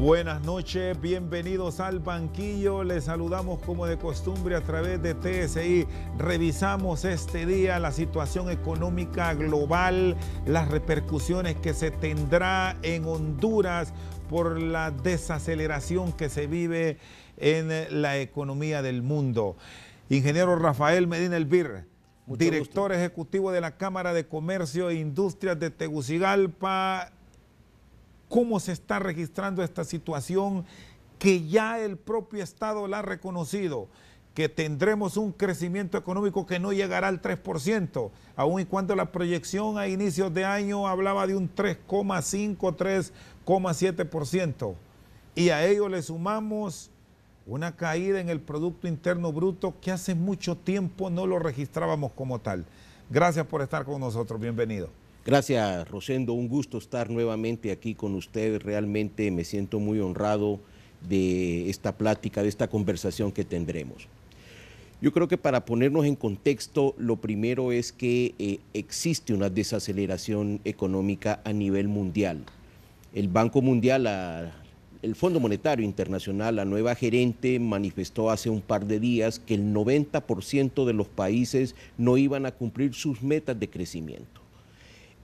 Buenas noches, bienvenidos al banquillo. Les saludamos como de costumbre a través de TSI. Revisamos este día la situación económica global, las repercusiones que se tendrá en Honduras por la desaceleración que se vive en la economía del mundo. Ingeniero Rafael Medina Elvir, director ejecutivo de la Cámara de Comercio e Industrias de Tegucigalpa. ¿Cómo se está registrando esta situación que ya el propio Estado la ha reconocido? Que tendremos un crecimiento económico que no llegará al 3%, aun y cuando la proyección a inicios de año hablaba de un 3,5, 3,7%. Y a ello le sumamos una caída en el Producto Interno Bruto que hace mucho tiempo no lo registrábamos como tal. Gracias por estar con nosotros, bienvenido. Gracias, Rosendo, un gusto estar nuevamente aquí con ustedes. Realmente me siento muy honrado de esta plática, de esta conversación que tendremos. Yo creo que para ponernos en contexto, lo primero es que existe una desaceleración económica a nivel mundial. El Banco Mundial, el Fondo Monetario Internacional, la nueva gerente manifestó hace un par de días que el 90% de los países no iban a cumplir sus metas de crecimiento.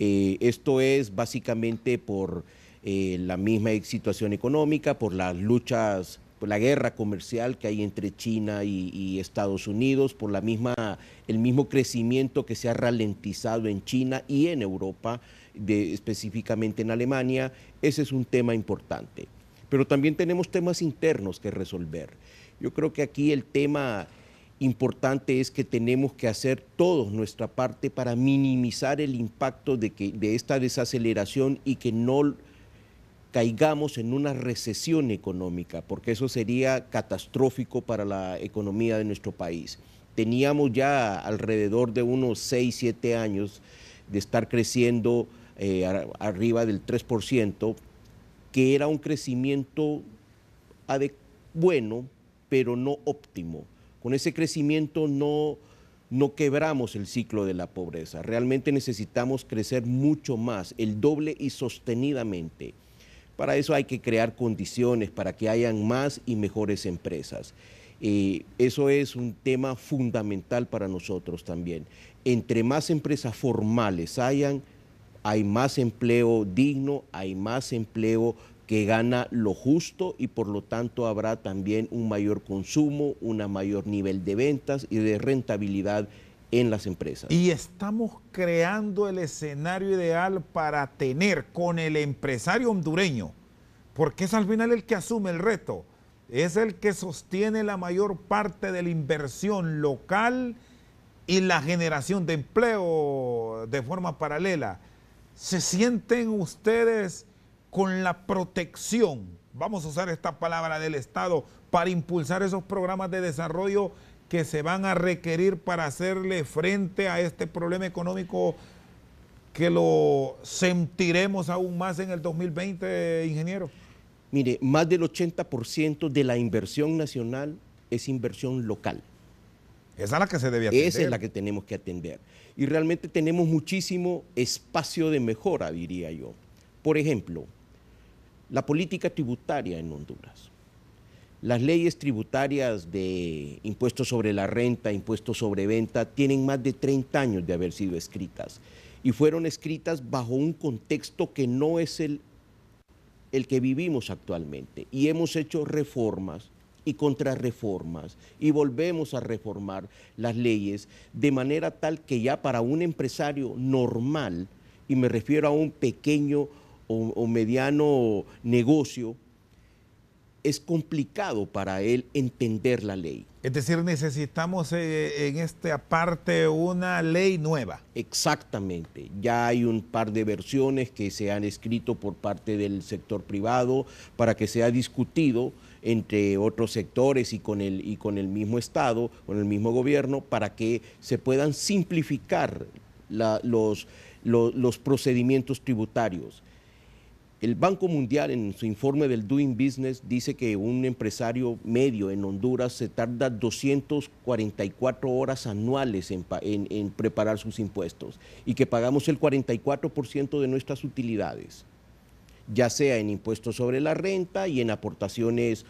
Esto es básicamente por la misma situación económica, por las luchas, por la guerra comercial que hay entre China y Estados Unidos, por el mismo crecimiento que se ha ralentizado en China y en Europa, específicamente en Alemania. Ese es un tema importante. Pero también tenemos temas internos que resolver. Yo creo que aquí el tema importante es que tenemos que hacer todos nuestra parte para minimizar el impacto de esta desaceleración y que no caigamos en una recesión económica, porque eso sería catastrófico para la economía de nuestro país. Teníamos ya alrededor de unos 6, 7 años de estar creciendo arriba del 3%, que era un crecimiento bueno, pero no óptimo. Con ese crecimiento no quebramos el ciclo de la pobreza. Realmente necesitamos crecer mucho más, el doble y sostenidamente. Para eso hay que crear condiciones para que hayan más y mejores empresas. Eso es un tema fundamental para nosotros también. Entre más empresas formales hay más empleo digno, hay más empleo que gana lo justo y por lo tanto habrá también un mayor consumo, un mayor nivel de ventas y de rentabilidad en las empresas. Y estamos creando el escenario ideal para tener con el empresario hondureño, porque es al final el que asume el reto, es el que sostiene la mayor parte de la inversión local y la generación de empleo de forma paralela. ¿Se sienten ustedes con la protección, vamos a usar esta palabra, del Estado para impulsar esos programas de desarrollo que se van a requerir para hacerle frente a este problema económico que lo sentiremos aún más en el 2020, ingeniero? Mire, más del 80% de la inversión nacional es inversión local. Esa es la que se debe atender. Esa es la que tenemos que atender. Y realmente tenemos muchísimo espacio de mejora, diría yo. Por ejemplo, la política tributaria en Honduras. Las leyes tributarias de impuestos sobre la renta, impuestos sobre venta, tienen más de 30 años de haber sido escritas. Y fueron escritas bajo un contexto que no es el que vivimos actualmente. Y hemos hecho reformas y contrarreformas y volvemos a reformar las leyes de manera tal que ya para un empresario normal, y me refiero a un pequeño o mediano negocio, es complicado para él entender la ley. Es decir, necesitamos en esta parte una ley nueva. Exactamente. Ya hay un par de versiones que se han escrito por parte del sector privado para que sea discutido entre otros sectores y con el mismo Estado, con el mismo gobierno, para que se puedan simplificar los procedimientos tributarios. El Banco Mundial en su informe del Doing Business dice que un empresario medio en Honduras se tarda 244 horas anuales en preparar sus impuestos y que pagamos el 44% de nuestras utilidades. ya sea en impuestos sobre la renta y en aportaciones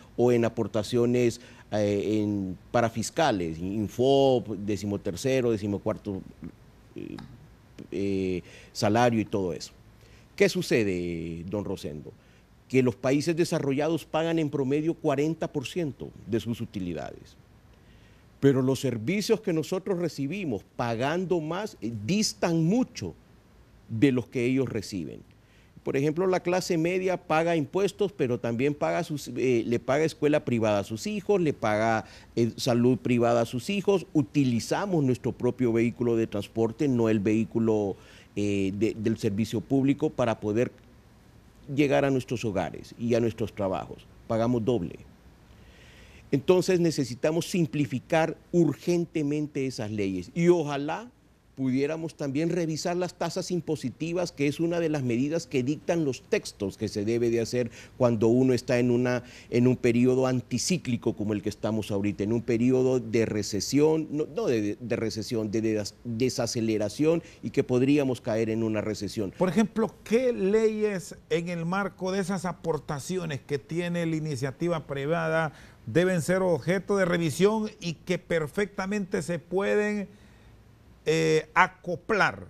para fiscales, Infop, 13º, 14º salario y todo eso. ¿Qué sucede, don Rosendo? Que los países desarrollados pagan en promedio 40% de sus utilidades. Pero los servicios que nosotros recibimos pagando más distan mucho de los que ellos reciben. Por ejemplo, la clase media paga impuestos, pero también le paga escuela privada a sus hijos, le paga salud privada a sus hijos, utilizamos nuestro propio vehículo de transporte, no el vehículo del servicio público para poder llegar a nuestros hogares y a nuestros trabajos. Pagamos doble. Entonces necesitamos simplificar urgentemente esas leyes y ojalá pudiéramos también revisar las tasas impositivas, que es una de las medidas que dictan los textos que se debe de hacer cuando uno está en un periodo anticíclico como el que estamos ahorita, en un periodo de recesión, no de recesión, de desaceleración y que podríamos caer en una recesión. Por ejemplo, ¿qué leyes en el marco de esas aportaciones que tiene la iniciativa privada deben ser objeto de revisión y que perfectamente se pueden acoplar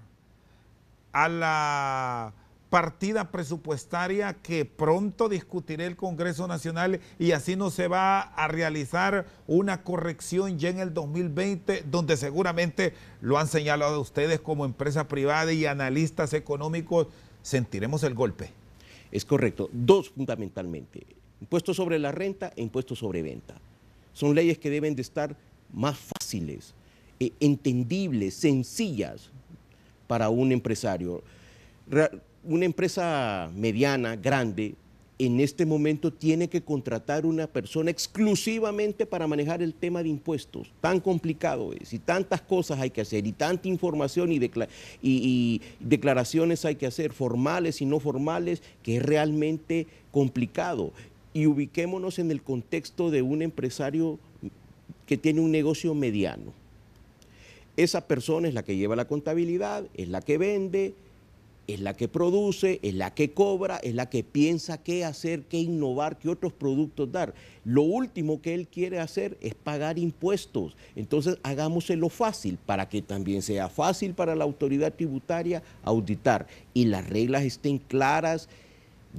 a la partida presupuestaria que pronto discutirá el Congreso Nacional y así no se va a realizar una corrección ya en el 2020, donde seguramente lo han señalado ustedes como empresa privada y analistas económicos, sentiremos el golpe? Es correcto, dos fundamentalmente, impuestos sobre la renta e impuestos sobre venta. Son leyes que deben de estar más fáciles, entendibles, sencillas para un empresario. Una empresa mediana, grande, en este momento tiene que contratar una persona exclusivamente para manejar el tema de impuestos. Tan complicado es y tantas cosas hay que hacer y tanta información y declaraciones hay que hacer, formales y no formales, que es realmente complicado. Y ubiquémonos en el contexto de un empresario que tiene un negocio mediano. Esa persona es la que lleva la contabilidad, es la que vende, es la que produce, es la que cobra, es la que piensa qué hacer, qué innovar, qué otros productos dar. Lo último que él quiere hacer es pagar impuestos. Entonces hagámoselo fácil para que también sea fácil para la autoridad tributaria auditar y las reglas estén claras,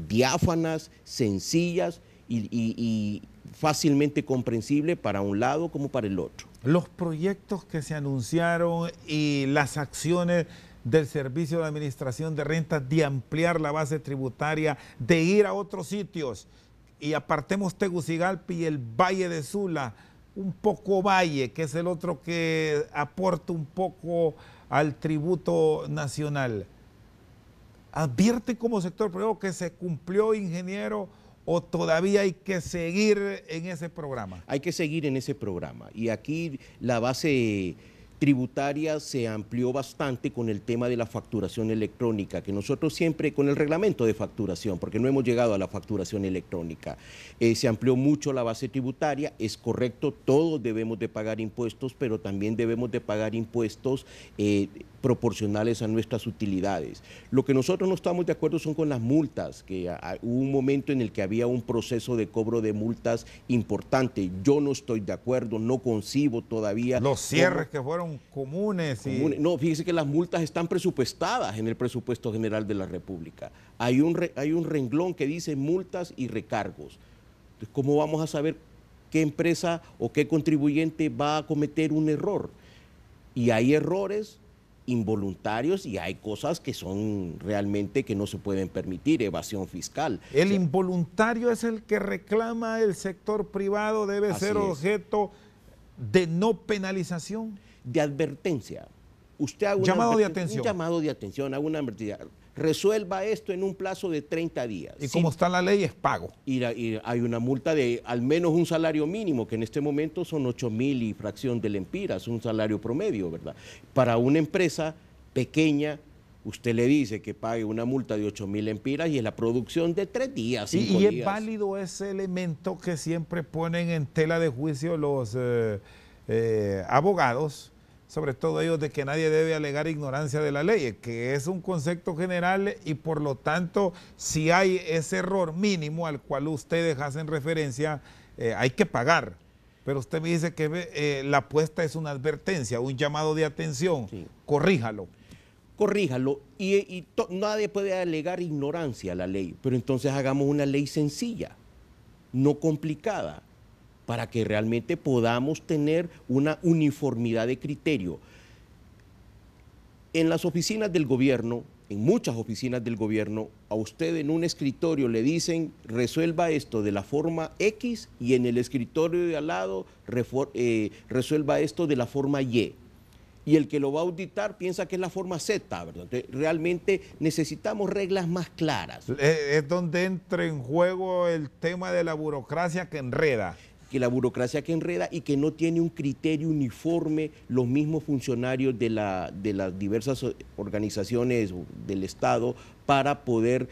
diáfanas, sencillas y fácilmente comprensible para un lado como para el otro. Los proyectos que se anunciaron y las acciones del Servicio de Administración de Rentas de ampliar la base tributaria, de ir a otros sitios, y apartemos Tegucigalpa y el Valle de Sula, un poco Valle, que es el otro que aporta un poco al tributo nacional. ¿Advierte como sector privado que se cumplió, ingeniero, o todavía hay que seguir en ese programa? Hay que seguir en ese programa y aquí la base tributaria se amplió bastante con el tema de la facturación electrónica, que nosotros siempre, con el reglamento de facturación, porque no hemos llegado a la facturación electrónica, se amplió mucho la base tributaria. Es correcto, todos debemos de pagar impuestos, pero también debemos de pagar impuestos proporcionales a nuestras utilidades. Lo que nosotros no estamos de acuerdo son con las multas, que hubo un momento en el que había un proceso de cobro de multas importante. Yo no estoy de acuerdo, no concibo todavía. Los cierres que fueron comunes. No, fíjese que las multas están presupuestadas en el presupuesto general de la República. Hay un renglón que dice multas y recargos. Entonces, ¿cómo vamos a saber qué empresa o qué contribuyente va a cometer un error? Y hay errores involuntarios y hay cosas que son realmente que no se pueden permitir, evasión fiscal. El involuntario es el que reclama el sector privado, debe ser objeto de no penalización. De advertencia. Usted haga un llamado de atención. Un llamado de atención, haga una advertencia. Resuelva esto en un plazo de 30 días. Y como está la ley, es pago. Y hay una multa de al menos un salario mínimo, que en este momento son 8.000 y fracción de lempiras, un salario promedio, ¿verdad? Para una empresa pequeña, usted le dice que pague una multa de 8.000 lempiras y es la producción de 3 días, 5 días. Y es válido ese elemento que siempre ponen en tela de juicio los abogados. sobre todo ellos, de que nadie debe alegar ignorancia de la ley, que es un concepto general y por lo tanto, si hay ese error mínimo al cual ustedes hacen referencia, hay que pagar. Pero usted me dice que la apuesta es una advertencia, un llamado de atención, sí. Corríjalo. Corríjalo, nadie puede alegar ignorancia a la ley, pero entonces hagamos una ley sencilla, no complicada, para que realmente podamos tener una uniformidad de criterio. En las oficinas del gobierno, en muchas oficinas del gobierno, a usted en un escritorio le dicen resuelva esto de la forma X y en el escritorio de al lado resuelva esto de la forma Y. Y el que lo va a auditar piensa que es la forma Z, ¿verdad? Entonces, realmente necesitamos reglas más claras. Es donde entra en juego el tema de la burocracia que enreda. Que la burocracia que enreda y que no tiene un criterio uniforme los mismos funcionarios de las diversas organizaciones del Estado para poder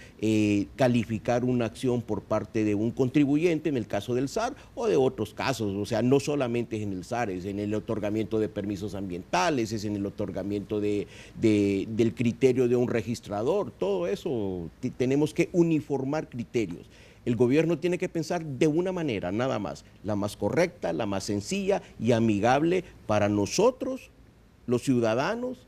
calificar una acción por parte de un contribuyente, en el caso del SAR, o de otros casos. O sea, no solamente es en el SAR, es en el otorgamiento de permisos ambientales, es en el otorgamiento del criterio de un registrador. Todo eso tenemos que uniformar criterios. El gobierno tiene que pensar de una manera, nada más, la más correcta, la más sencilla y amigable para nosotros, los ciudadanos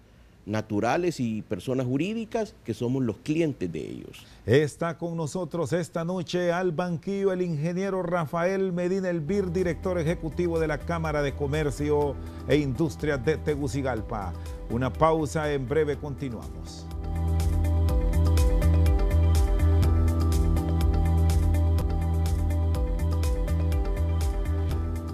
naturales y personas jurídicas, que somos los clientes de ellos. Está con nosotros esta noche al banquillo el ingeniero Rafael Medina Elvir, director ejecutivo de la Cámara de Comercio e Industria de Tegucigalpa. Una pausa, en breve continuamos.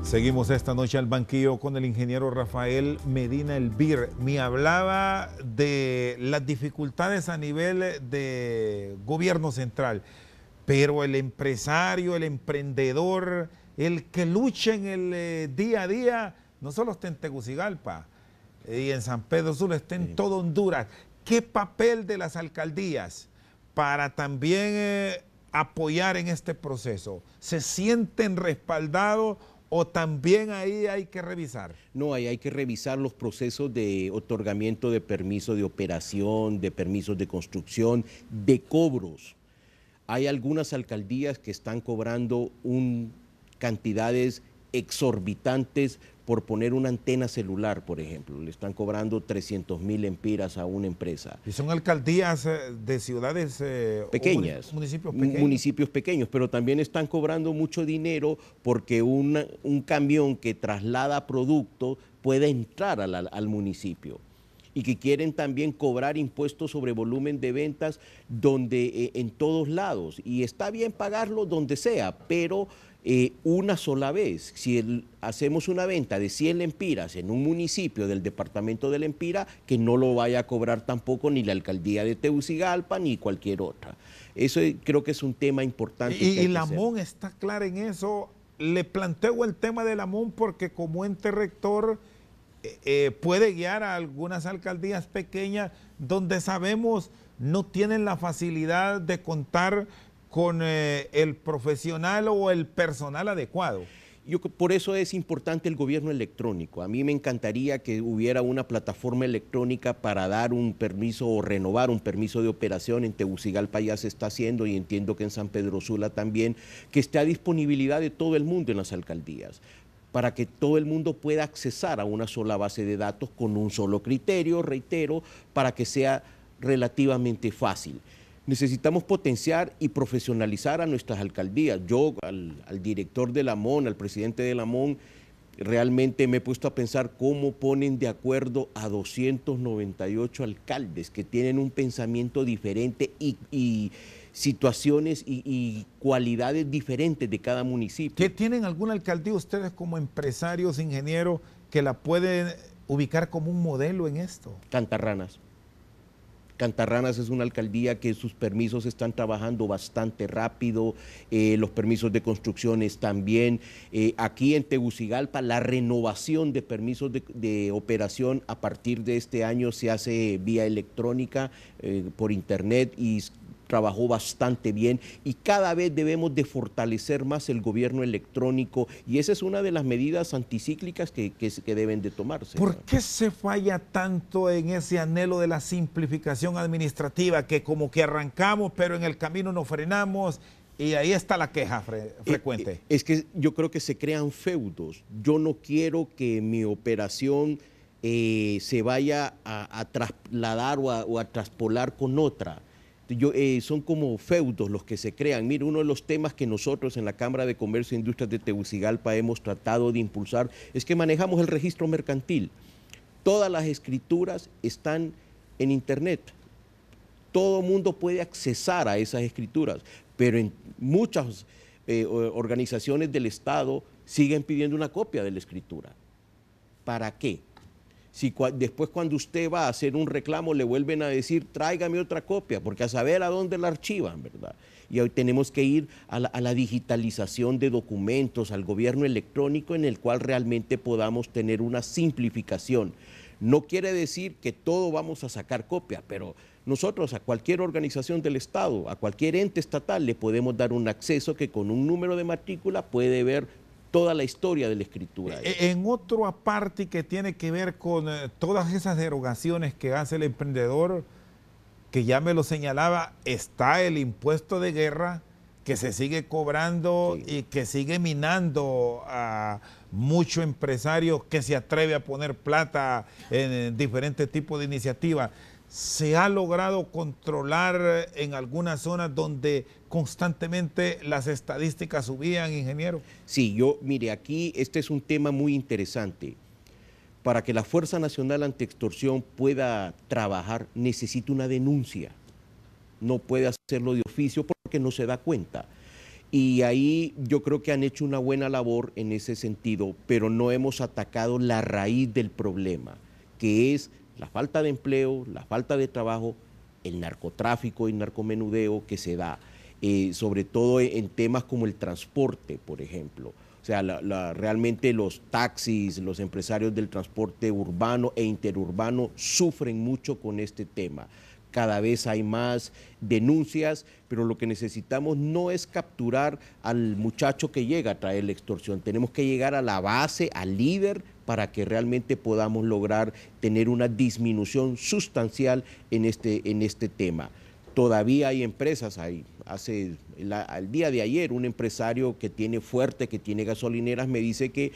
Seguimos esta noche al banquillo con el ingeniero Rafael Medina Elvir. Me hablaba de las dificultades a nivel de gobierno central, pero el empresario, el emprendedor, el que lucha en el día a día, no solo está en Tegucigalpa y en San Pedro Sula, está en todo Honduras. ¿Qué papel de las alcaldías para también apoyar en este proceso? ¿Se sienten respaldados o también ahí hay que revisar? No, ahí hay que revisar los procesos de otorgamiento de permisos de operación, de permisos de construcción, de cobros. Hay algunas alcaldías que están cobrando cantidades exorbitantes por poner una antena celular, por ejemplo. Le están cobrando 300,000 empiras a una empresa. ¿Y son alcaldías de ciudades pequeñas? Municipios pequeños. Municipios pequeños, pero también están cobrando mucho dinero porque un camión que traslada producto puede entrar al municipio. Y que quieren también cobrar impuestos sobre volumen de ventas en todos lados. Y está bien pagarlo donde sea, pero una sola vez. Si hacemos una venta de 100 lempiras en un municipio del departamento de Lempira, que no lo vaya a cobrar tampoco ni la alcaldía de Tegucigalpa ni cualquier otra. Eso creo que es un tema importante. Y la MON está clara en eso. Le planteo el tema de la MON porque como ente rector puede guiar a algunas alcaldías pequeñas donde sabemos no tienen la facilidad de contar con el profesional o el personal adecuado. Por eso es importante el gobierno electrónico. A mí me encantaría que hubiera una plataforma electrónica para dar un permiso o renovar un permiso de operación. En Tegucigalpa ya se está haciendo y entiendo que en San Pedro Sula también, que esté a disponibilidad de todo el mundo en las alcaldías, para que todo el mundo pueda accesar a una sola base de datos con un solo criterio, reitero, para que sea relativamente fácil. Necesitamos potenciar y profesionalizar a nuestras alcaldías. Yo, al director de la MON, al presidente de la MON, realmente me he puesto a pensar cómo ponen de acuerdo a 298 alcaldes que tienen un pensamiento diferente y situaciones y cualidades diferentes de cada municipio. ¿Qué tienen alguna alcaldía ustedes como empresarios, ingenieros, que la pueden ubicar como un modelo en esto? Cantarranas. Cantarranas es una alcaldía que sus permisos están trabajando bastante rápido, los permisos de construcciones también. Aquí en Tegucigalpa la renovación de permisos de operación a partir de este año se hace vía electrónica, por internet, y trabajó bastante bien y cada vez debemos de fortalecer más el gobierno electrónico y esa es una de las medidas anticíclicas que deben de tomarse. ¿Por qué se falla tanto en ese anhelo de la simplificación administrativa que como que arrancamos pero en el camino nos frenamos y ahí está la queja frecuente? Es que yo creo que se crean feudos. Yo no quiero que mi operación se vaya a trasladar o a traspolar con otra. Son como feudos los que se crean. Mire, uno de los temas que nosotros en la Cámara de Comercio e Industrias de Tegucigalpa hemos tratado de impulsar es que manejamos el registro mercantil. Todas las escrituras están en Internet. Todo el mundo puede accesar a esas escrituras, pero en muchas organizaciones del Estado siguen pidiendo una copia de la escritura. ¿Para qué? Si después cuando usted va a hacer un reclamo le vuelven a decir tráigame otra copia, porque a saber a dónde la archivan, ¿verdad? Y hoy tenemos que ir a la digitalización de documentos, al gobierno electrónico en el cual realmente podamos tener una simplificación. No quiere decir que todo vamos a sacar copia, pero nosotros a cualquier organización del Estado, a cualquier ente estatal le podemos dar un acceso que con un número de matrícula puede ver toda la historia de la escritura. En otro aparte que tiene que ver con todas esas derogaciones que hace el emprendedor, que ya me lo señalaba, está el impuesto de guerra que se sigue cobrando y que sigue minando a muchos empresarios que se atreve a poner plata en diferentes tipos de iniciativas. ¿Se ha logrado controlar en algunas zonas donde constantemente las estadísticas subían, ingeniero? Sí, mire, aquí este es un tema muy interesante. Para que la Fuerza Nacional Antiextorsión pueda trabajar, necesita una denuncia. No puede hacerlo de oficio porque no se da cuenta. Y ahí yo creo que han hecho una buena labor en ese sentido, pero no hemos atacado la raíz del problema, que es la falta de empleo, la falta de trabajo, el narcotráfico y narcomenudeo que se da, sobre todo en temas como el transporte, por ejemplo. O sea, realmente los taxis, los empresarios del transporte urbano e interurbano sufren mucho con este tema. Cada vez hay más denuncias, pero lo que necesitamos no es capturar al muchacho que llega a traer la extorsión. Tenemos que llegar a la base, al líder, para que realmente podamos lograr tener una disminución sustancial en este tema. Todavía hay empresas, al día de ayer un empresario que tiene Fuerte, que tiene gasolineras, me dice que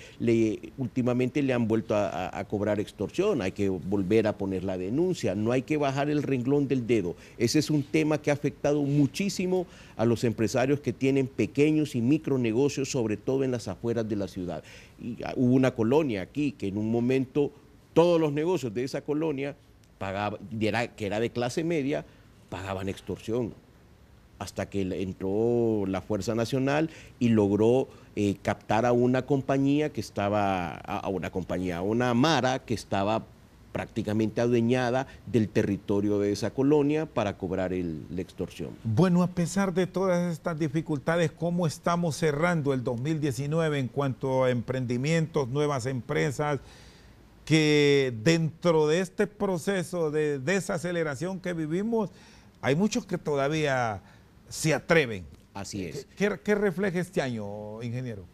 últimamente le han vuelto a cobrar extorsión, hay que volver a poner la denuncia, no hay que bajar el renglón del dedo. Ese es un tema que ha afectado muchísimo a los empresarios que tienen pequeños y micronegocios, sobre todo en las afueras de la ciudad. Y hubo una colonia aquí que en un momento todos los negocios de esa colonia que era de clase media, pagaban extorsión, hasta que entró la Fuerza Nacional y logró captar a una compañía a una mara que estaba prácticamente adueñada del territorio de esa colonia para cobrar la extorsión. Bueno, a pesar de todas estas dificultades, ¿cómo estamos cerrando el 2019 en cuanto a emprendimientos, nuevas empresas, que dentro de este proceso de desaceleración que vivimos, hay muchos que todavía se atreven? Así es. ¿Qué refleja este año, ingeniero?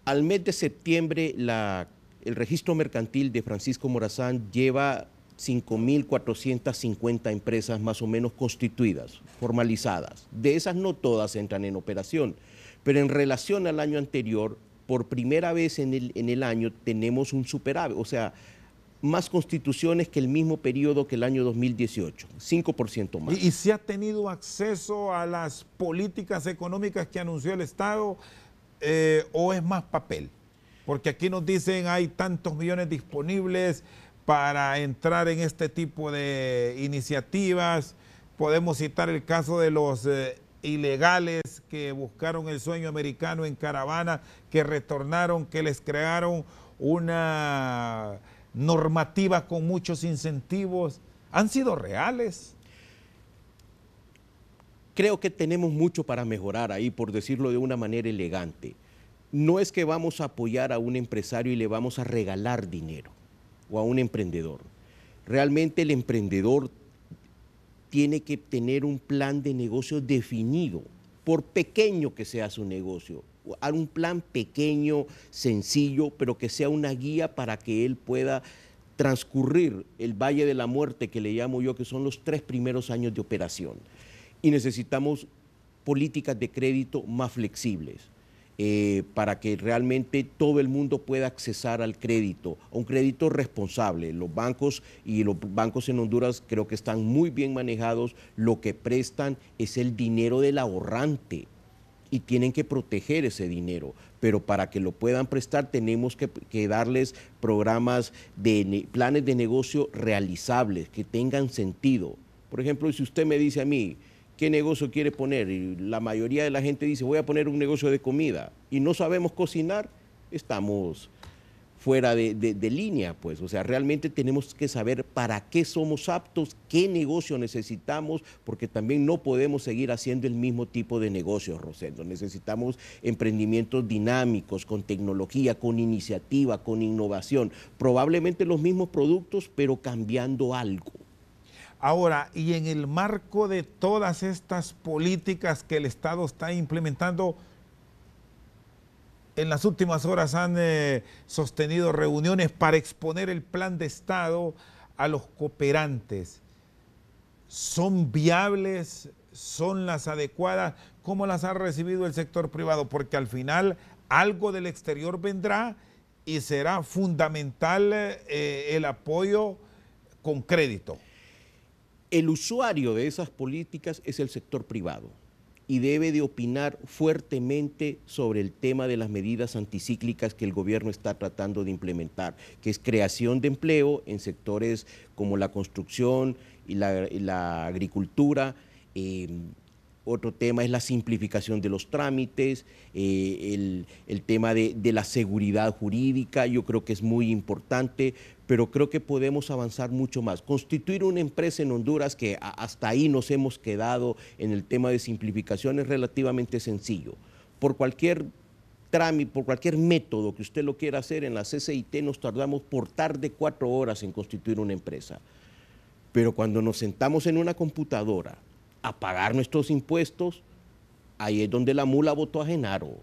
Al mes de septiembre, el registro mercantil de Francisco Morazán lleva 5.450 empresas más o menos constituidas, formalizadas. De esas no todas entran en operación, pero en relación al año anterior, por primera vez en el año tenemos un superávit, o sea, más constituciones que el mismo periodo que el año 2018, 5% más. ¿Y se ha tenido acceso a las políticas económicas que anunció el Estado o es más papel? Porque aquí nos dicen hay tantos millones disponibles para entrar en este tipo de iniciativas. Podemos citar el caso de los ilegales que buscaron el sueño americano en caravana, que retornaron, que les crearon una normativa con muchos incentivos. ¿Han sido reales? Creo que tenemos mucho para mejorar ahí, por decirlo de una manera elegante. No es que vamos a apoyar a un empresario y le vamos a regalar dinero o a un emprendedor. Realmente el emprendedor tiene que tener un plan de negocio definido, por pequeño que sea su negocio. Un plan pequeño, sencillo, pero que sea una guía para que él pueda transcurrir el valle de la muerte, que le llamo yo, que son los 3 primeros años de operación. Y necesitamos políticas de crédito más flexibles para que realmente todo el mundo pueda accesar al crédito, a un crédito responsable. Los bancos en Honduras creo que están muy bien manejados. Lo que prestan es el dinero del ahorrante y tienen que proteger ese dinero, pero para que lo puedan prestar tenemos que darles programas planes de negocio realizables, que tengan sentido. Por ejemplo, si usted me dice a mí, ¿qué negocio quiere poner? Y la mayoría de la gente dice, voy a poner un negocio de comida, y no sabemos cocinar, estamos fuera de línea, pues. O sea, realmente tenemos que saber para qué somos aptos, qué negocio necesitamos, porque también no podemos seguir haciendo el mismo tipo de negocios, Rosendo. Necesitamos emprendimientos dinámicos, con tecnología, con iniciativa, con innovación. Probablemente los mismos productos, pero cambiando algo. Ahora, y en el marco de todas estas políticas que el Estado está implementando, en las últimas horas han sostenido reuniones para exponer el plan de Estado a los cooperantes. ¿Son viables? ¿Son las adecuadas? ¿Cómo las ha recibido el sector privado? Porque al final algo del exterior vendrá y será fundamental el apoyo con crédito. El usuario de esas políticas es el sector privado y debe de opinar fuertemente sobre el tema de las medidas anticíclicas que el gobierno está tratando de implementar, que es creación de empleo en sectores como la construcción y la agricultura. Otro tema es la simplificación de los trámites, el tema de la seguridad jurídica. Yo creo que es muy importante, pero creo que podemos avanzar mucho más. Constituir una empresa en Honduras, que hasta ahí nos hemos quedado en el tema de simplificación, es relativamente sencillo. Por cualquier trámite, por cualquier método que usted lo quiera hacer, en la CCIT nos tardamos por tarde 4 horas en constituir una empresa. Pero cuando nos sentamos en una computadora a pagar nuestros impuestos, ahí es donde la mula votó a Genaro.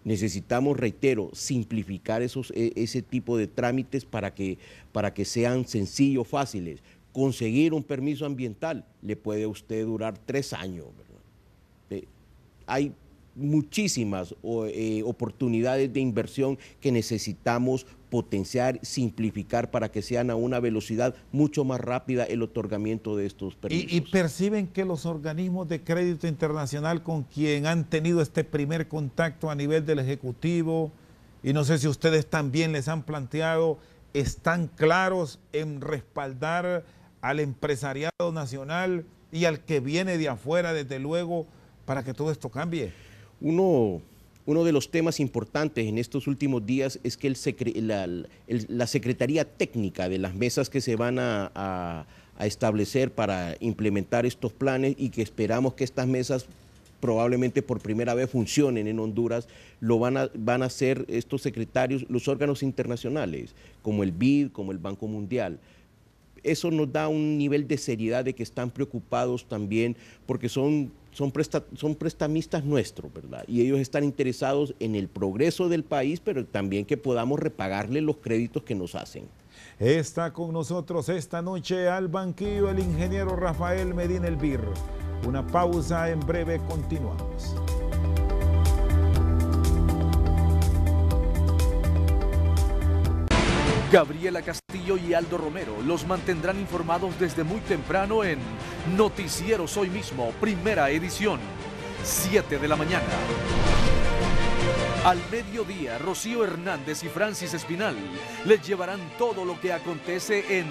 Necesitamos, reitero, simplificar ese tipo de trámites para que sean sencillos, fáciles. Conseguir un permiso ambiental le puede a usted durar 3 años, ¿verdad? Hay muchísimas oportunidades de inversión que necesitamos potenciar, simplificar para que sean a una velocidad mucho más rápida el otorgamiento de estos permisos. ¿Y perciben que los organismos de crédito internacional con quien han tenido este primer contacto a nivel del Ejecutivo, y no sé si ustedes también les han planteado, están claros en respaldar al empresariado nacional y al que viene de afuera, desde luego, para que todo esto cambie? Uno de los temas importantes en estos últimos días es que la Secretaría Técnica de las mesas que se van a establecer para implementar estos planes, y que esperamos que estas mesas probablemente por primera vez funcionen en Honduras, lo van a hacer estos secretarios, los órganos internacionales, como el BID, como el Banco Mundial. Eso nos da un nivel de seriedad de que están preocupados también, porque son prestamistas nuestros, ¿verdad? Y ellos están interesados en el progreso del país, pero también que podamos repagarle los créditos que nos hacen. Está con nosotros esta noche al banquillo el ingeniero Rafael Medina Elvir. Una pausa, en breve continuamos. Gabriela Castillo y Aldo Romero los mantendrán informados desde muy temprano en Noticieros Hoy Mismo, primera edición, 7 de la mañana. Al mediodía, Rocío Hernández y Francis Espinal les llevarán todo lo que acontece en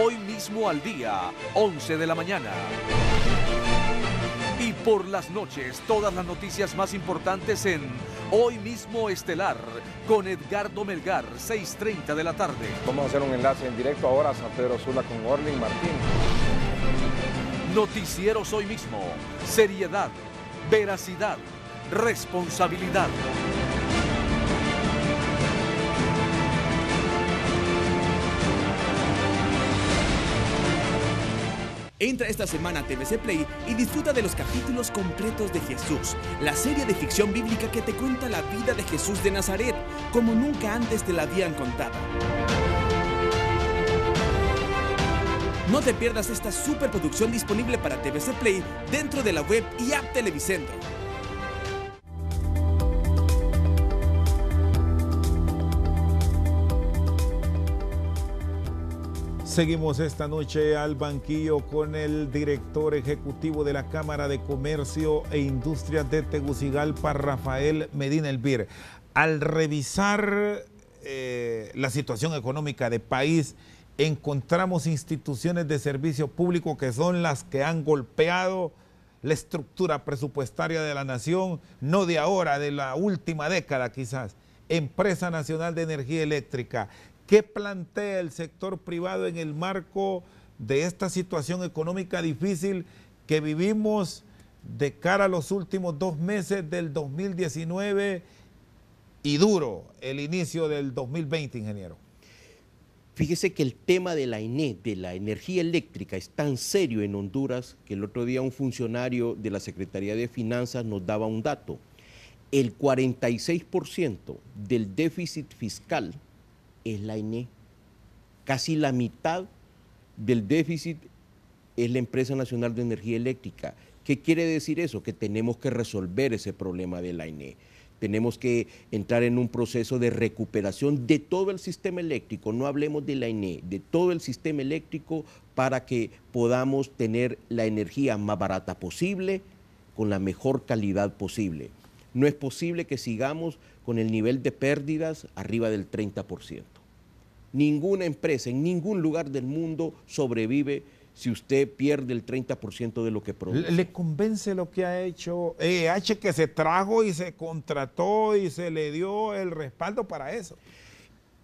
Hoy Mismo al Día, 11 de la mañana. Y por las noches, todas las noticias más importantes en Hoy Mismo Estelar, con Edgardo Melgar, 6:30 de la tarde. Vamos a hacer un enlace en directo ahora a San Pedro Sula con Orlin Martín. Noticieros Hoy Mismo, seriedad, veracidad, responsabilidad. Entra esta semana a TVC Play y disfruta de los capítulos completos de Jesús, la serie de ficción bíblica que te cuenta la vida de Jesús de Nazaret, como nunca antes te la habían contado. No te pierdas esta superproducción disponible para TVC Play dentro de la web y app Televicentro. Seguimos esta noche al banquillo con el director ejecutivo de la Cámara de Comercio e Industrias de Tegucigalpa, Rafael Medina Elvir. Al revisar la situación económica del país, encontramos instituciones de servicio público que son las que han golpeado la estructura presupuestaria de la nación, no de ahora, de la última década quizás. Empresa Nacional de Energía Eléctrica. ¿Qué plantea el sector privado en el marco de esta situación económica difícil que vivimos de cara a los últimos 2 meses del 2019 y duro el inicio del 2020, ingeniero? Fíjese que el tema de la ENE, de la energía eléctrica, es tan serio en Honduras que el otro día un funcionario de la Secretaría de Finanzas nos daba un dato. El 46% del déficit fiscal es la ENE. Casi la mitad del déficit es la Empresa Nacional de Energía Eléctrica. ¿Qué quiere decir eso? Que tenemos que resolver ese problema de la ENE. Tenemos que entrar en un proceso de recuperación de todo el sistema eléctrico, no hablemos de la ENE, de todo el sistema eléctrico para que podamos tener la energía más barata posible, con la mejor calidad posible. No es posible que sigamos con el nivel de pérdidas arriba del 30%. Ninguna empresa en ningún lugar del mundo sobrevive si usted pierde el 30% de lo que produce. ¿Le convence lo que ha hecho EH, que se trajo y se contrató y se le dio el respaldo para eso?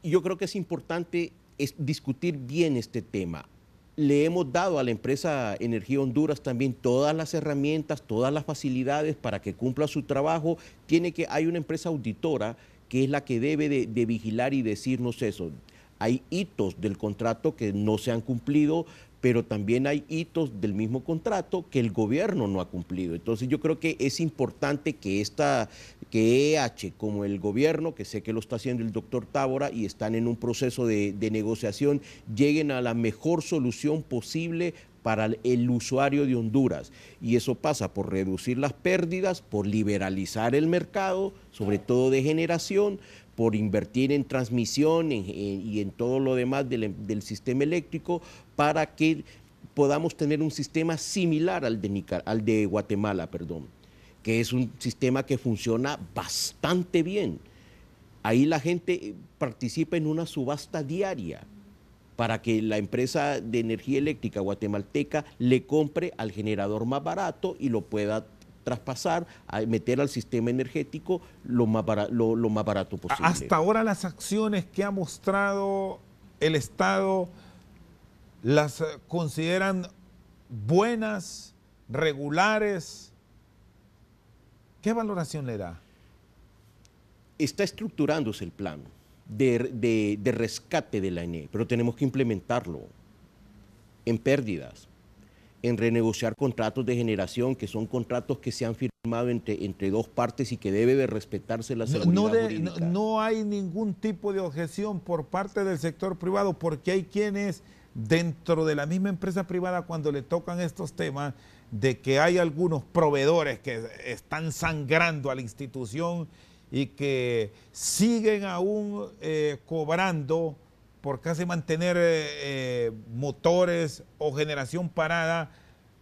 Yo creo que es importante discutir bien este tema. Le hemos dado a la empresa Energía Honduras también todas las herramientas, todas las facilidades para que cumpla su trabajo. Hay una empresa auditora que es la que debe de vigilar y decirnos eso. Hay hitos del contrato que no se han cumplido, pero también hay hitos del mismo contrato que el gobierno no ha cumplido. Entonces yo creo que es importante que EH como el gobierno, que sé que lo está haciendo el doctor Tábora y están en un proceso de negociación, lleguen a la mejor solución posible para el usuario de Honduras. Y eso pasa por reducir las pérdidas, por liberalizar el mercado, sobre todo de generación, por invertir en transmisión y en todo lo demás del sistema eléctrico, para que podamos tener un sistema similar al de Guatemala, que es un sistema que funciona bastante bien. Ahí la gente participa en una subasta diaria para que la empresa de energía eléctrica guatemalteca le compre al generador más barato y lo pueda traspasar, a meter al sistema energético lo más barato posible. Hasta ahora las acciones que ha mostrado el Estado, ¿las consideran buenas, regulares? ¿Qué valoración le da? Está estructurándose el plan de rescate de la ENE, pero tenemos que implementarlo en pérdidas, en renegociar contratos de generación, que son contratos que se han firmado entre dos partes y que debe de respetarse la seguridad jurídica. No hay ningún tipo de objeción por parte del sector privado, porque hay quienes dentro de la misma empresa privada, cuando le tocan estos temas, de que hay algunos proveedores que están sangrando a la institución y que siguen aún cobrando por casi mantener motores o generación parada.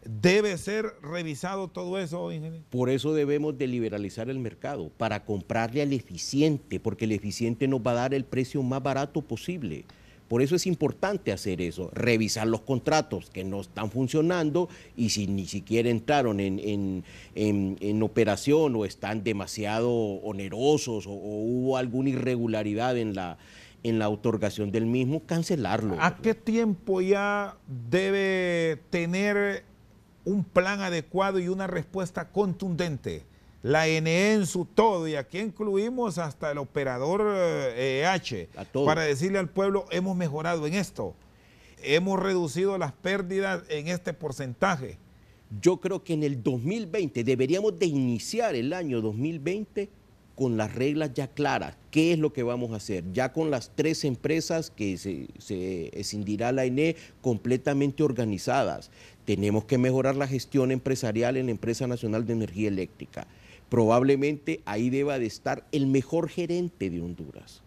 ¿Debe ser revisado todo eso, ingeniero? Por eso debemos de liberalizar el mercado, para comprarle al eficiente, porque el eficiente nos va a dar el precio más barato posible. Por eso es importante hacer eso, revisar los contratos que no están funcionando y si ni siquiera entraron en operación o están demasiado onerosos o hubo alguna irregularidad en la otorgación del mismo, cancelarlo. ¿A qué tiempo ya debe tener un plan adecuado y una respuesta contundente la ENE en su todo? Y aquí incluimos hasta el operador EH, para decirle al pueblo, hemos mejorado en esto. hemos reducido las pérdidas en este porcentaje. Yo creo que en el 2020 deberíamos de iniciar el año 2020 con las reglas ya claras. ¿Qué es lo que vamos a hacer? Ya con las 3 empresas que se escindirá la ENE completamente organizadas. Tenemos que mejorar la gestión empresarial en la Empresa Nacional de Energía Eléctrica. Probablemente ahí deba de estar el mejor gerente de Honduras.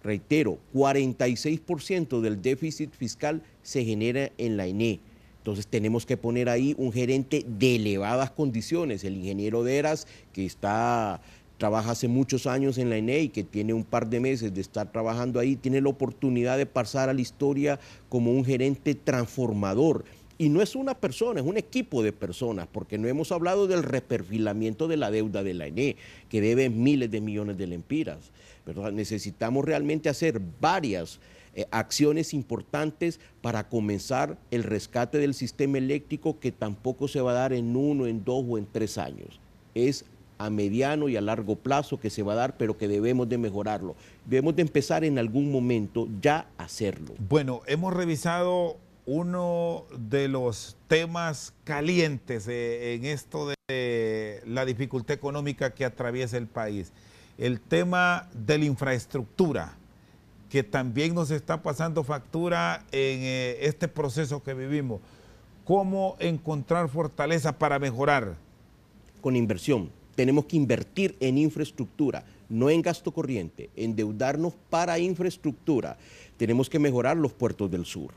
Reitero, 46% del déficit fiscal se genera en la ENE. Entonces tenemos que poner ahí un gerente de elevadas condiciones. El ingeniero Deras, que trabaja hace muchos años en la ENE y que tiene un par de meses de estar trabajando ahí, tiene la oportunidad de pasar a la historia como un gerente transformador. Y no es una persona, es un equipo de personas, porque no hemos hablado del reperfilamiento de la deuda de la ENE, que debe miles de millones de lempiras, ¿verdad? Necesitamos realmente hacer varias acciones importantes para comenzar el rescate del sistema eléctrico, que tampoco se va a dar en 1, en 2 o en 3 años. Es a mediano y a largo plazo que se va a dar, pero que debemos de mejorarlo. Debemos de empezar en algún momento ya a hacerlo. Bueno, hemos revisado uno de los temas calientes en esto de la dificultad económica que atraviesa el país. El tema de la infraestructura, que también nos está pasando factura en este proceso que vivimos. ¿Cómo encontrar fortaleza para mejorar? Con inversión. Tenemos que invertir en infraestructura, no en gasto corriente, endeudarnos para infraestructura. Tenemos que mejorar los puertos del sur.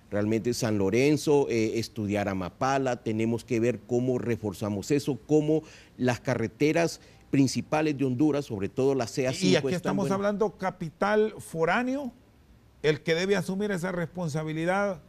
Realmente San Lorenzo, estudiar Amapala, tenemos que ver cómo reforzamos eso, cómo las carreteras principales de Honduras, sobre todo la CA5. Y aquí estamos hablando capital foráneo, el que debe asumir esa responsabilidad,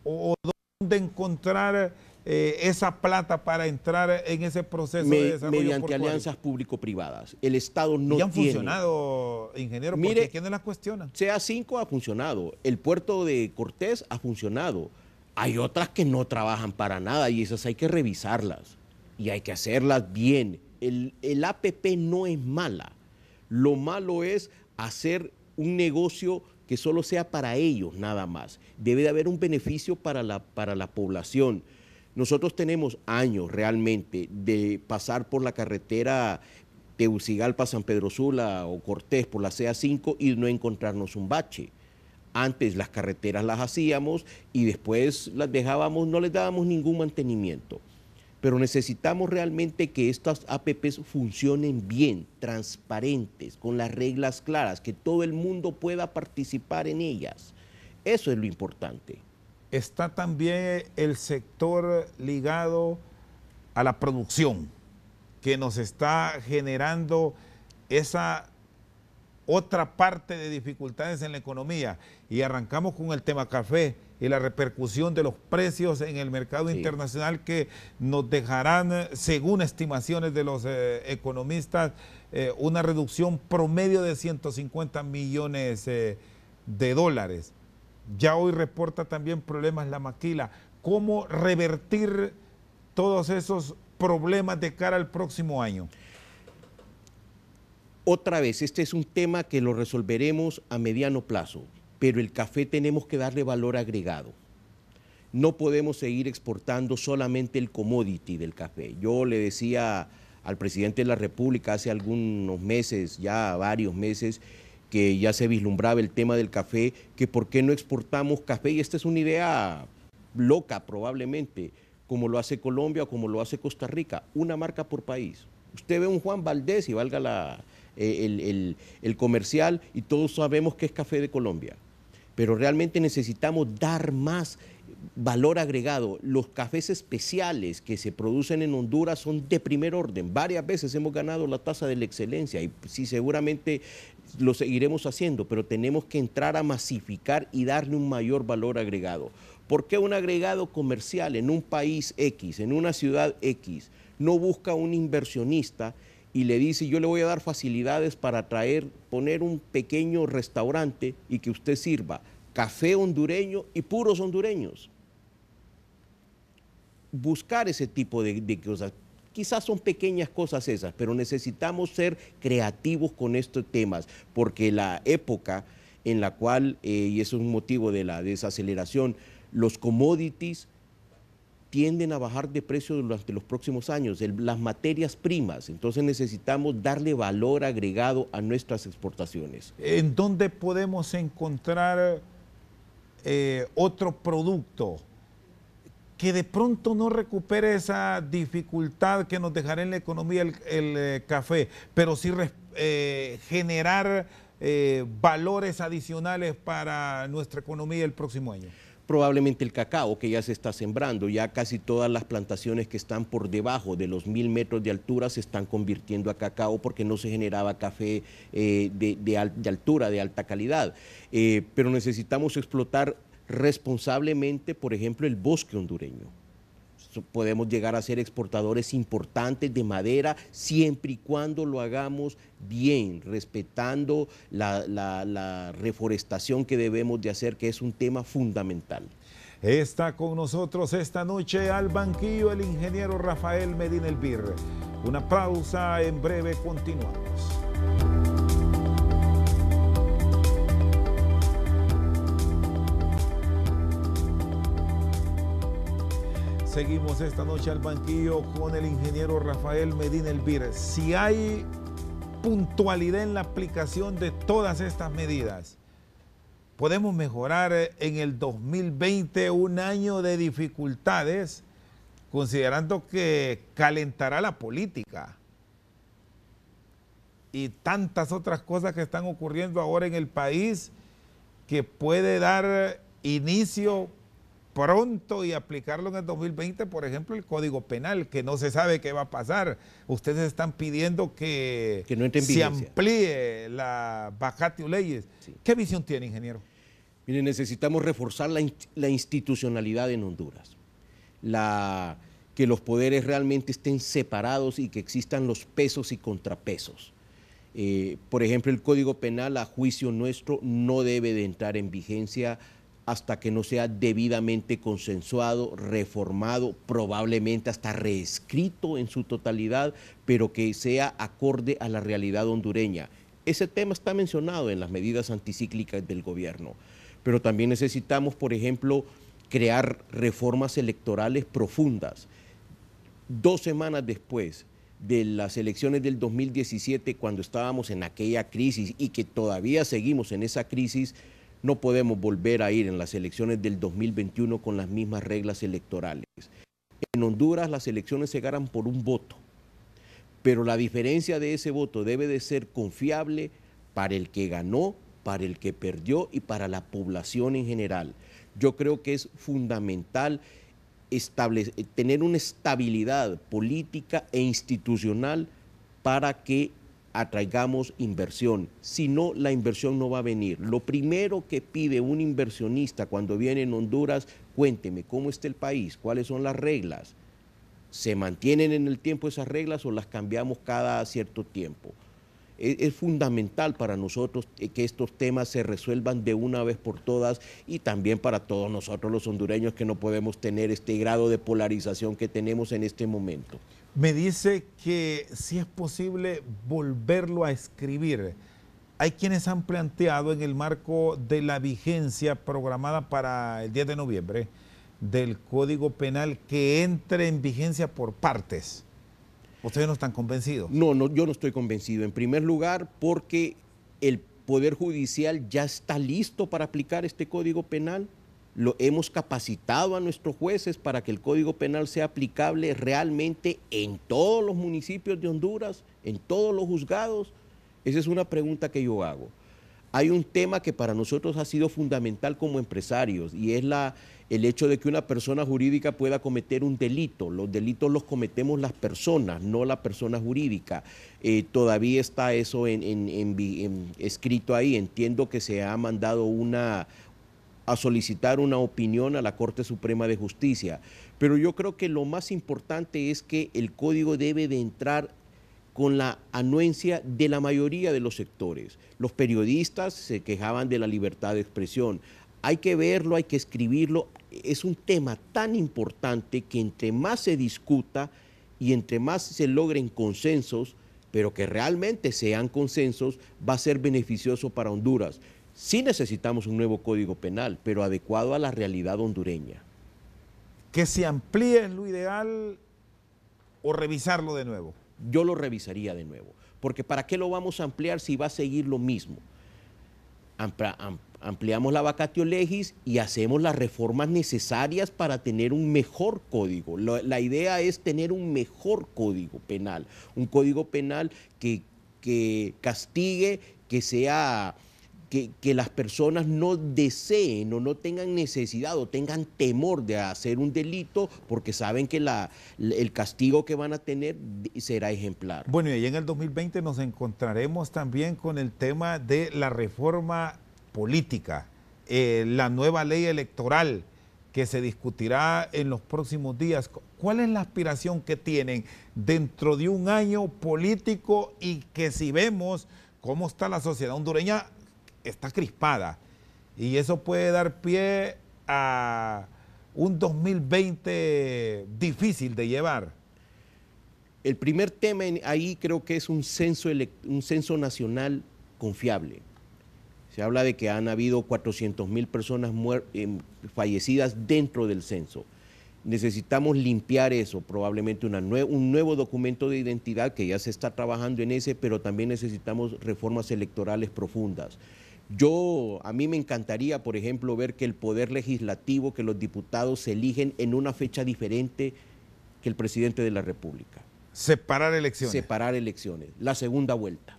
o dónde encontrar esa plata para entrar en ese proceso de desarrollo mediante portuario. Alianzas público-privadas. El Estado no ¿Y han tiene funcionado, ingeniero? Mire, porque ¿quiénes las cuestionan? CA5 ha funcionado, el puerto de Cortés ha funcionado. Hay otras que no trabajan para nada y esas hay que revisarlas y hay que hacerlas bien. El APP no es mala, lo malo es hacer un negocio que solo sea para ellos nada más. Debe de haber un beneficio para la población. Nosotros tenemos años realmente de pasar por la carretera Tegucigalpa, San Pedro Sula o Cortés por la CA5 y no encontrarnos un bache. Antes las carreteras las hacíamos y después las dejábamos, no les dábamos ningún mantenimiento. Pero necesitamos realmente que estas APPs funcionen bien, transparentes, con las reglas claras, que todo el mundo pueda participar en ellas. Eso es lo importante. Está también el sector ligado a la producción, que nos está generando esa otra parte de dificultades en la economía. Y arrancamos con el tema café y la repercusión de los precios en el mercado internacional, que nos dejarán, según estimaciones de los economistas, una reducción promedio de 150 millones de dólares. Ya hoy reporta también problemas la maquila. ¿Cómo revertir todos esos problemas de cara al próximo año? Otra vez, este es un tema que lo resolveremos a mediano plazo, pero el café tenemos que darle valor agregado. No podemos seguir exportando solamente el commodity del café. Yo le decía al presidente de la República hace algunos meses, ya varios meses, que ya se vislumbraba el tema del café, que por qué no exportamos café, y esta es una idea loca probablemente, como lo hace Colombia o como lo hace Costa Rica, una marca por país. Usted ve un Juan Valdés y valga el comercial y todos sabemos que es café de Colombia, pero realmente necesitamos dar más valor agregado. Los cafés especiales que se producen en Honduras son de primer orden. Varias veces hemos ganado la tasa de la excelencia y sí, seguramente lo seguiremos haciendo, pero tenemos que entrar a masificar y darle un mayor valor agregado. ¿Por qué un agregado comercial en un país X, en una ciudad X, no busca un inversionista y le dice, yo le voy a dar facilidades para poner un pequeño restaurante y que usted sirva café hondureño y puros hondureños? Buscar ese tipo de cosas. Quizás son pequeñas cosas esas, pero necesitamos ser creativos con estos temas, porque la época en la cual, y eso es un motivo de la desaceleración, los commodities tienden a bajar de precio durante los próximos años, las materias primas. Entonces necesitamos darle valor agregado a nuestras exportaciones. ¿En dónde podemos encontrar otro producto que de pronto no recupere esa dificultad que nos dejará en la economía el café, pero sí generar valores adicionales para nuestra economía el próximo año? Probablemente el cacao, que ya se está sembrando, ya casi todas las plantaciones que están por debajo de los 1000 metros de altura se están convirtiendo a cacao porque no se generaba café de altura, de alta calidad. Pero necesitamos explotar responsablemente, por ejemplo, el bosque hondureño. Podemos llegar a ser exportadores importantes de madera siempre y cuando lo hagamos bien, respetando la reforestación que debemos de hacer, que es un tema fundamental. Está con nosotros esta noche al banquillo el ingeniero Rafael Medina Elvir. Una pausa, en breve continuamos. Seguimos esta noche al banquillo con el ingeniero Rafael Medina Elvir. Si hay puntualidad en la aplicación de todas estas medidas, podemos mejorar en el 2020 un año de dificultades, considerando que calentará la política y tantas otras cosas que están ocurriendo ahora en el país, que puede dar inicio pronto y aplicarlo en el 2020, por ejemplo, el Código Penal, que no se sabe qué va a pasar. Ustedes están pidiendo que no entre en se vigencia, amplíe la vacatio leyes. Sí. ¿Qué visión tiene, ingeniero? Mire, necesitamos reforzar la institucionalidad en Honduras, que los poderes realmente estén separados y que existan los pesos y contrapesos. Por ejemplo, el Código Penal, a juicio nuestro, no debe de entrar en vigencia hasta que no sea debidamente consensuado, reformado, probablemente hasta reescrito en su totalidad, pero que sea acorde a la realidad hondureña. Ese tema está mencionado en las medidas anticíclicas del gobierno, pero también necesitamos, por ejemplo, crear reformas electorales profundas. 2 semanas después de las elecciones del 2017, cuando estábamos en aquella crisis y que todavía seguimos en esa crisis, no podemos volver a ir en las elecciones del 2021 con las mismas reglas electorales. En Honduras las elecciones se ganan por un voto, pero la diferencia de ese voto debe de ser confiable para el que ganó, para el que perdió y para la población en general. Yo creo que es fundamental tener una estabilidad política e institucional para que atraigamos inversión. Si no, la inversión no va a venir. Lo primero que pide un inversionista cuando viene en Honduras, cuénteme cómo está el país, cuáles son las reglas, ¿se mantienen en el tiempo esas reglas o las cambiamos cada cierto tiempo? Es fundamental para nosotros que estos temas se resuelvan de una vez por todas, y también para todos nosotros los hondureños, que no podemos tener este grado de polarización que tenemos en este momento. Me dice que si es posible volverlo a escribir. Hay quienes han planteado, en el marco de la vigencia programada para el 10 de noviembre del Código Penal, que entre en vigencia por partes. ¿Ustedes no están convencidos? No, yo no estoy convencido. En primer lugar, porque el Poder Judicial ya está listo para aplicar este Código Penal. Hemos capacitado a nuestros jueces para que el Código Penal sea aplicable realmente en todos los municipios de Honduras, en todos los juzgados. Esa es una pregunta que yo hago. Hay un tema que para nosotros ha sido fundamental como empresarios, y es el hecho de que una persona jurídica pueda cometer un delito. Los delitos los cometemos las personas, no la persona jurídica. Todavía está eso escrito ahí. Entiendo que se ha mandado a solicitar una opinión a la Corte Suprema de Justicia. Pero yo creo que lo más importante es que el código debe de entrar con la anuencia de la mayoría de los sectores. Los periodistas se quejaban de la libertad de expresión. Hay que verlo, hay que escribirlo. Es un tema tan importante que entre más se discuta y entre más se logren consensos, pero que realmente sean consensos, va a ser beneficioso para Honduras. Sí necesitamos un nuevo Código Penal, pero adecuado a la realidad hondureña. ¿Que se amplíe es lo ideal o revisarlo de nuevo? Yo lo revisaría de nuevo, porque ¿para qué lo vamos a ampliar si va a seguir lo mismo? Ampliamos la vacatio legis y hacemos las reformas necesarias para tener un mejor código. La idea es tener un mejor código penal, un código penal que castigue, que sea... Que las personas no deseen o no tengan necesidad o tengan temor de hacer un delito porque saben que el castigo que van a tener será ejemplar. Bueno, y ahí en el 2020 nos encontraremos también con el tema de la reforma política, la nueva ley electoral que se discutirá en los próximos días. ¿Cuál es la aspiración que tienen dentro de un año político y que si vemos cómo está la sociedad hondureña, está crispada y eso puede dar pie a un 2020 difícil de llevar? El primer tema ahí creo que es un censo nacional confiable. Se habla de que han habido 400,000 personas fallecidas dentro del censo. Necesitamos limpiar eso, probablemente un nuevo documento de identidad, que ya se está trabajando en ese, pero también necesitamos reformas electorales profundas. A mí me encantaría, por ejemplo, ver que el poder legislativo, que los diputados se eligen en una fecha diferente que el presidente de la República. Separar elecciones. Separar elecciones. La segunda vuelta.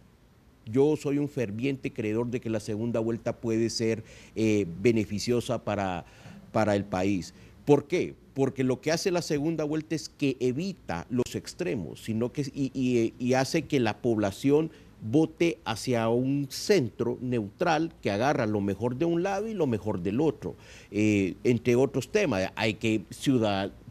Yo soy un ferviente creedor de que la segunda vuelta puede ser beneficiosa para el país. ¿Por qué? Porque lo que hace la segunda vuelta es que evita los extremos, y hace que la población vote hacia un centro neutral que agarra lo mejor de un lado y lo mejor del otro. Entre otros temas, hay que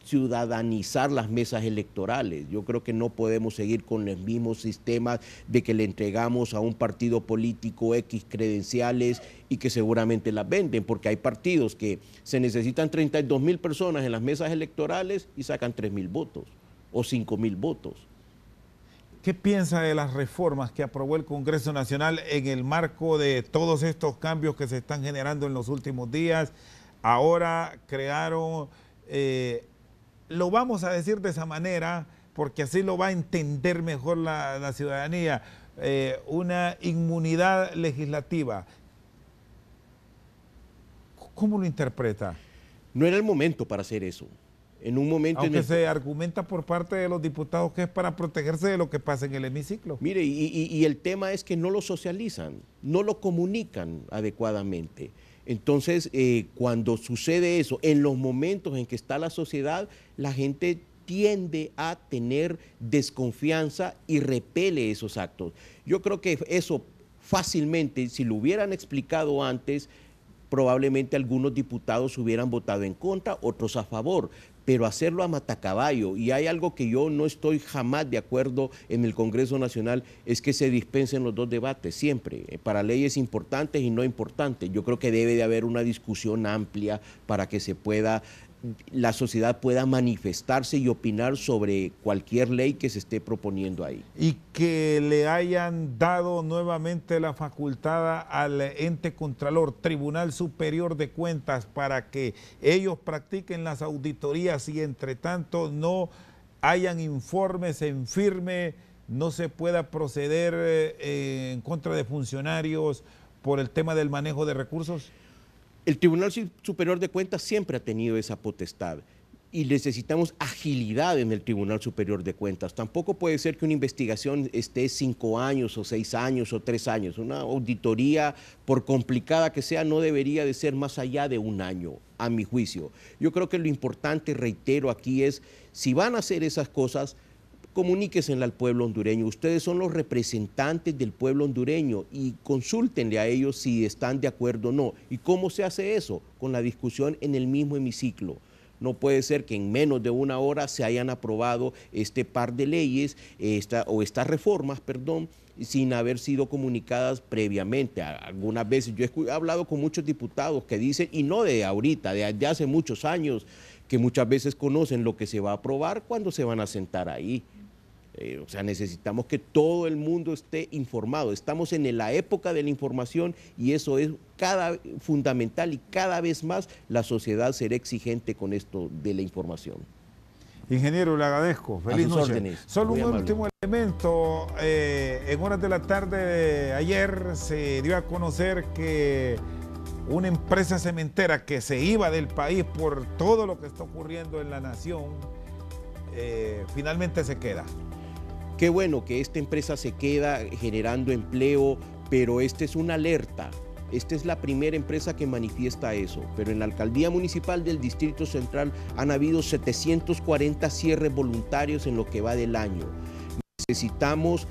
ciudadanizar las mesas electorales. Yo creo que no podemos seguir con los mismos sistemas de que le entregamos a un partido político X credenciales y que seguramente las venden, porque hay partidos que se necesitan 32,000 personas en las mesas electorales y sacan 3,000 votos o 5,000 votos. ¿Qué piensa de las reformas que aprobó el Congreso Nacional en el marco de todos estos cambios que se están generando en los últimos días? Ahora crearon, lo vamos a decir de esa manera, porque así lo va a entender mejor la ciudadanía, una inmunidad legislativa. ¿Cómo lo interpreta? No era el momento para hacer eso. En un momento aunque se argumenta por parte de los diputados que es para protegerse de lo que pasa en el hemiciclo. Mire, y el tema es que no lo socializan, no lo comunican adecuadamente. Entonces, cuando sucede eso, en los momentos en que está la sociedad, la gente tiende a tener desconfianza y repele esos actos. Yo creo que eso fácilmente, si lo hubieran explicado antes, probablemente algunos diputados hubieran votado en contra, otros a favor, pero hacerlo a matacaballo, y hay algo que yo no estoy jamás de acuerdo en el Congreso Nacional, es que se dispensen los dos debates, siempre, para leyes importantes y no importantes. Yo creo que debe de haber una discusión amplia para que la sociedad pueda manifestarse y opinar sobre cualquier ley que se esté proponiendo ahí. Y que le hayan dado nuevamente la facultad al ente contralor, Tribunal Superior de Cuentas, para que ellos practiquen las auditorías y entre tanto no hayan informes en firme, no se pueda proceder en contra de funcionarios por el tema del manejo de recursos. El Tribunal Superior de Cuentas siempre ha tenido esa potestad y necesitamos agilidad en el Tribunal Superior de Cuentas. Tampoco puede ser que una investigación esté 5 años o 6 años o 3 años. Una auditoría, por complicada que sea, no debería de ser más allá de 1 año, a mi juicio. Yo creo que lo importante, reitero aquí, es si van a hacer esas cosas, comuníquense al pueblo hondureño. Ustedes son los representantes del pueblo hondureño y consúltenle a ellos si están de acuerdo o no. ¿Y cómo se hace eso? Con la discusión en el mismo hemiciclo. No puede ser que en menos de 1 hora se hayan aprobado este par de leyes estas reformas, sin haber sido comunicadas previamente. Algunas veces yo he hablado con muchos diputados que dicen, y no de ahorita, de hace muchos años, que muchas veces conocen lo que se va a aprobar cuando se van a sentar ahí. O sea, necesitamos que todo el mundo esté informado. Estamos en la época de la información y eso es fundamental, y cada vez más la sociedad será exigente con esto de la información. Ingeniero, le agradezco. Feliz noche. Órdenes. Solo un último elemento. En horas de la tarde de ayer se dio a conocer que una empresa cementera que se iba del país por todo lo que está ocurriendo en la nación, finalmente se queda. Qué bueno que esta empresa se queda generando empleo, pero esta es una alerta. Esta es la primera empresa que manifiesta eso, pero en la Alcaldía Municipal del Distrito Central han habido 740 cierres voluntarios en lo que va del año. Necesitamos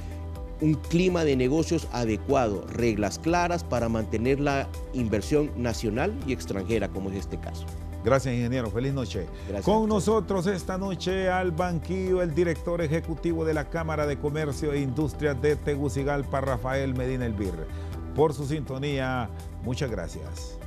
un clima de negocios adecuado, reglas claras para mantener la inversión nacional y extranjera, como es este caso. Gracias, ingeniero. Feliz noche. Gracias. Con nosotros esta noche al banquillo el director ejecutivo de la Cámara de Comercio e Industrias de Tegucigalpa, Rafael Medina Elvir. Por su sintonía, muchas gracias.